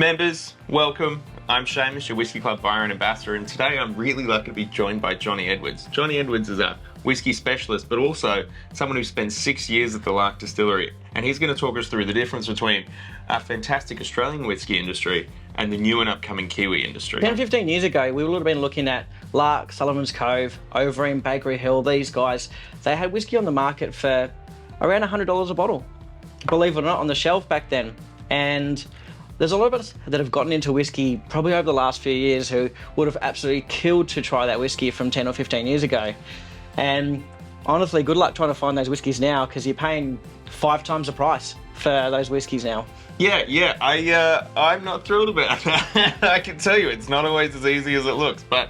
Members, welcome. I'm Seamus, your Whisky Club buyer and ambassador, and today I'm really lucky to be joined by Jonnie Edwards. Jonnie Edwards is a whisky specialist, but also someone who spent 6 years at the Lark Distillery, and he's going to talk us through the difference between our fantastic Australian whisky industry and the new and upcoming Kiwi industry. 10, 15 years ago, we would have been looking at Lark, Sullivan's Cove, Overeem, Bakery Hill. These guys, they had whisky on the market for around $100 a bottle, believe it or not, on the shelf back then. And there's a lot of us that have gotten into whiskey probably over the last few years who would have absolutely killed to try that whiskey from 10 or 15 years ago. And honestly, good luck trying to find those whiskies now, because you're paying 5 times the price for those whiskies now. Yeah, I'm not thrilled about that. I can tell you, it's not always as easy as it looks, but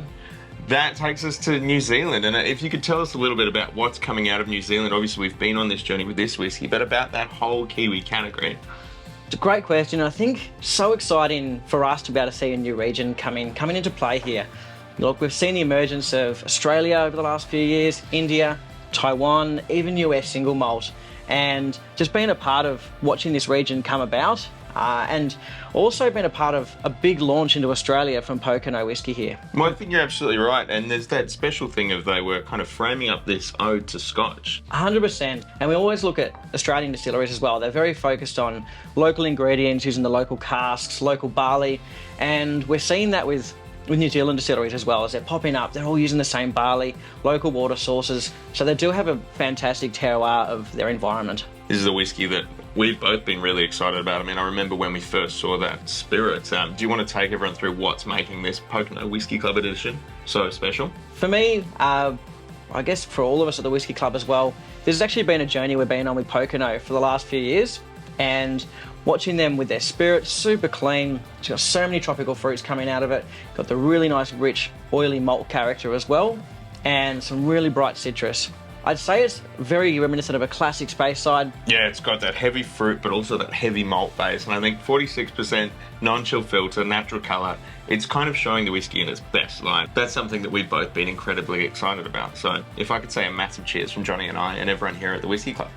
that takes us to New Zealand. And if you could tell us a little bit about what's coming out of New Zealand. Obviously, we've been on this journey with this whiskey, but about that whole Kiwi category. It's a great question. I think so exciting for us to be able to see a new region coming into play here. Look, we've seen the emergence of Australia over the last few years, India, Taiwan, even US single malt, and just being a part of watching this region come about, and also been a part of a big launch into Australia from Pocono Whisky here. Well, I think you're absolutely right, and there's that special thing of they were kind of framing up this ode to Scotch. 100%, and we always look at Australian distilleries as well. They're very focused on local ingredients, using the local casks, local barley, and we're seeing that with New Zealand distilleries as well. As they're popping up, they're all using the same barley, local water sources, so they do have a fantastic terroir of their environment. This is a whiskey that we've both been really excited about. I mean, I remember when we first saw that spirit. Do you want to take everyone through what's making this Pocono Whisky Club edition so special? For me, I guess for all of us at the Whisky Club as well, this has actually been a journey we've been on with Pocono for the last few years, and watching them with their spirit, super clean. It's got so many tropical fruits coming out of it. Got the really nice, rich, oily malt character as well, and some really bright citrus. I'd say it's very reminiscent of a classic Speyside. Yeah, it's got that heavy fruit, but also that heavy malt base. And I think 46% non-chill filter, natural colour. It's kind of showing the whiskey in its best light. That's something that we've both been incredibly excited about. So if I could say a massive cheers from Jonnie and I and everyone here at the Whisky Club.